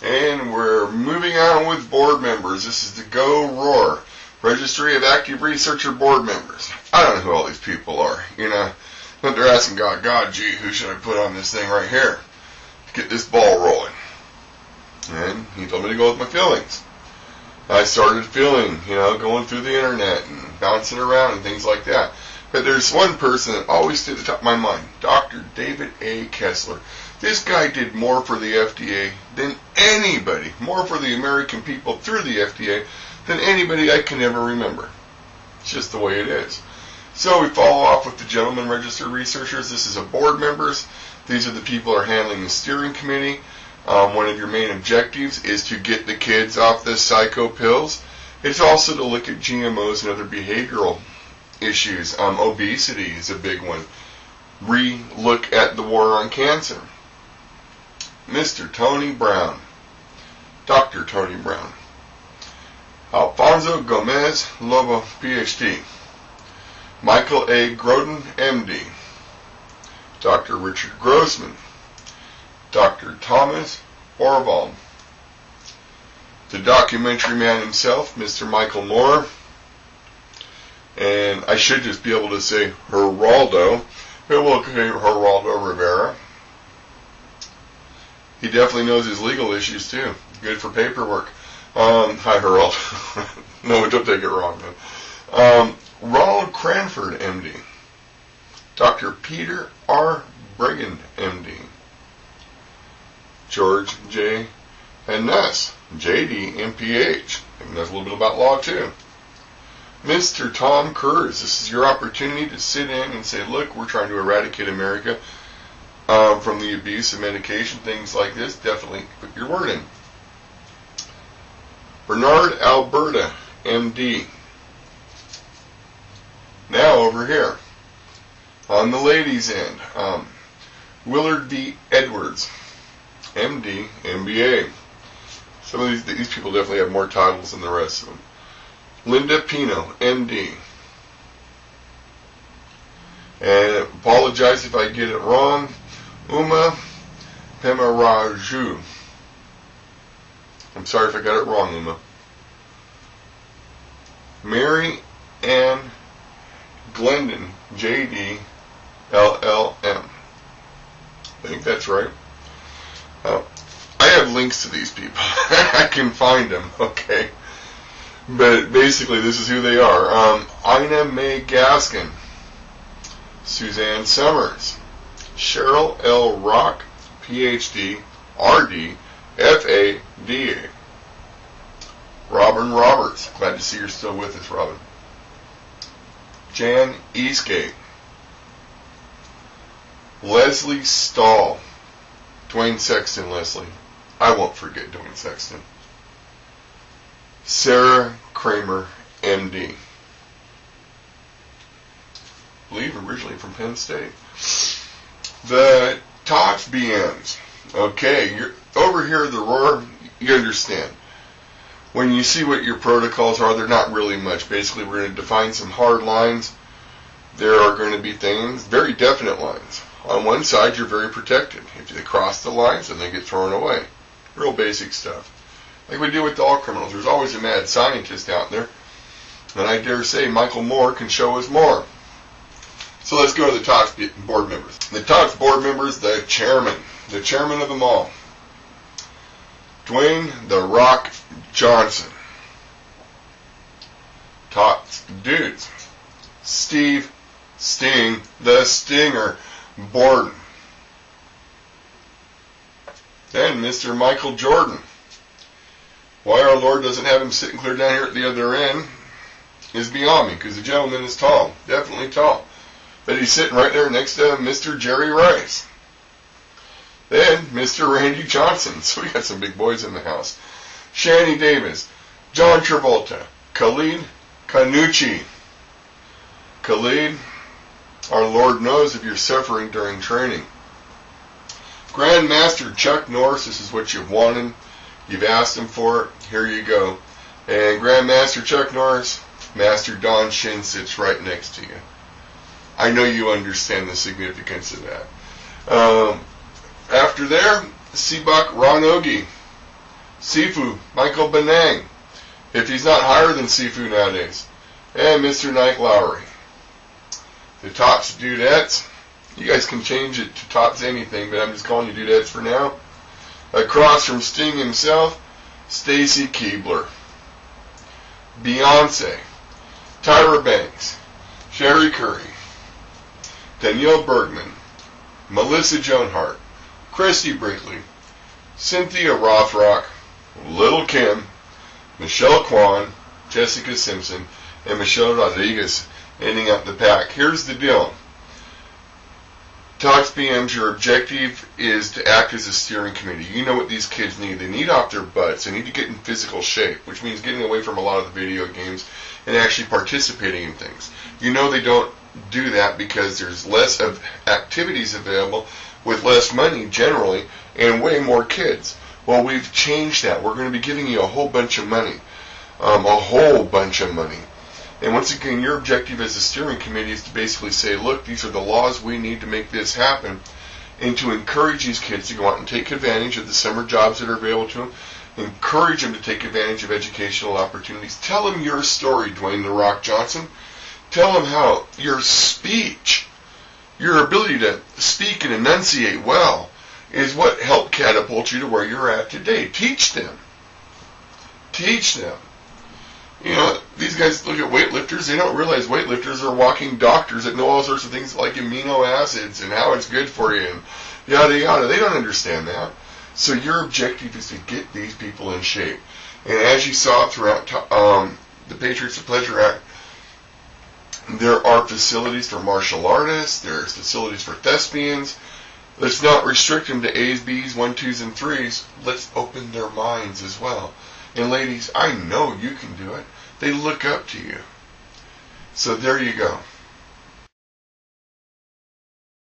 And we're moving on with board members. This is the Go Roar Registry of Active Researcher Board Members. I don't know who all these people are, but they're asking God, gee, who should I put on this thing right here to get this ball rolling? And he told me to go with my feelings. I started feeling, going through the internet and bouncing around and things like that. But there's one person that always stayed at the top of my mind, Dr. David A. Kessler. This guy did more for the FDA than anybody, more for the American people through the FDA than anybody I can ever remember. It's just the way it is. So we follow off with the gentlemen registered researchers. This is a board members. These are the people who are handling the steering committee. One of your main objectives is to get the kids off the psycho pills. It's also to look at GMOs and other behavioral issues. Obesity is a big one. Re-look at the war on cancer. Mr. Tony Brown. Dr. Tony Brown. Alfonso Gomez Lobo, PhD. Michael A. Groden, MD. Dr. Richard Grossman. Dr. Thomas Orval. The documentary man himself, Mr. Michael Moore. And I should just be able to say Geraldo, but we'll say Geraldo Rivera. He definitely knows his legal issues too. Good for paperwork. Hi, Geraldo. No, don't take it wrong, man. Ronald Cranford, MD. Dr. Peter R. Brigand, MD. George J. Ness, JD, MPH. He knows a little bit about law too. Mr. Tom Kurz, this is your opportunity to sit in and say, look, we're trying to eradicate America from the abuse of medication, things like this. Definitely put your word in. Bernard Alberta, MD. Now over here, on the ladies' end, Willard B. Edwards, MD, MBA. Some of these people definitely have more titles than the rest of them. Linda Pino, MD. And apologize if I get it wrong. Uma Pemaraju. I'm sorry if I got it wrong, Uma. Mary Ann Glendon, JD, LLM. I think that's right. I have links to these people. I can find them, okay? But basically, this is who they are. Ina Mae Gaskin, Suzanne Summers, Cheryl L. Rock, PhD, RD, FADA. Robin Roberts. Glad to see you're still with us, Robin. Jan Eastgate. Leslie Stahl. Dwayne Sexton, Leslie. I won't forget Dwayne Sexton. Sarah Kramer, MD. I believe originally from Penn State. The TOTS BMs. Okay, you're over here at the Roar, you understand. When you see what your protocols are, they're not really much. Basically, we're going to define some hard lines. There are going to be things, very definite lines. On one side, you're very protected. If they cross the lines, then they get thrown away. Real basic stuff. Like we do with all criminals. There's always a mad scientist out there. And I dare say Michael Moore can show us more. So let's go to the TOTS board members. The TOTS board members, the chairman of them all. Dwayne The Rock Johnson. TOTS dudes. Steve Sting, the Stinger Borden. Then Mr. Michael Jordan. Why our Lord doesn't have him sitting clear down here at the other end is beyond me, because the gentleman is tall, definitely tall. But he's sitting right there next to Mr. Jerry Rice. Then Mr. Randy Johnson. So we got some big boys in the house. Shani Davis, John Travolta, Khalid Kanucci. Khalid, our Lord knows if you're suffering during training. Grand Master Chuck Norris, this is what you've wanted. You've asked him for it. Here you go. And Grand Master Chuck Norris, Master Don Shin sits right next to you. I know you understand the significance of that. After there, Sebak Ron Ogie. Sifu, Michael Benang, if he's not higher than Sifu nowadays. And Mr. Nike Lowry. The TOTS dudettes. You guys can change it to TOTS anything, but I'm just calling you dudettes for now. Across from Sting himself, Stacy Keibler. Beyonce, Tyra Banks, Sherry Curry, Danielle Bergman, Melissa Joan Hart, Christy Brinkley, Cynthia Rothrock, Little Kim, Michelle Kwan, Jessica Simpson, and Michelle Rodriguez ending up the pack. Here's the deal. TOTS PMs, your objective is to act as a steering committee. You know what these kids need. They need off their butts. They need to get in physical shape, which means getting away from a lot of the video games and actually participating in things. You know they don't do that because there's less of activities available with less money generally and way more kids. Well, we've changed that. We're going to be giving you a whole bunch of money. A whole bunch of money. And once again, your objective as a steering committee is to basically say, look, these are the laws we need to make this happen, and to encourage these kids to go out and take advantage of the summer jobs that are available to them, encourage them to take advantage of educational opportunities. Tell them your story, Dwayne "The Rock" Johnson. Tell them how your speech, your ability to speak and enunciate well, is what helped catapult you to where you're at today. Teach them. Teach them. You know, these guys look at weightlifters, they don't realize weightlifters are walking doctors that know all sorts of things like amino acids and how it's good for you and yada yada. They don't understand that. So your objective is to get these people in shape. And as you saw throughout the Patriots of Pleasure Act, there are facilities for martial artists, there's facilities for thespians. Let's not restrict them to A's, B's, 1, 2s, and 3s. Let's open their minds as well. And ladies, I know you can do it. They look up to you. So there you go.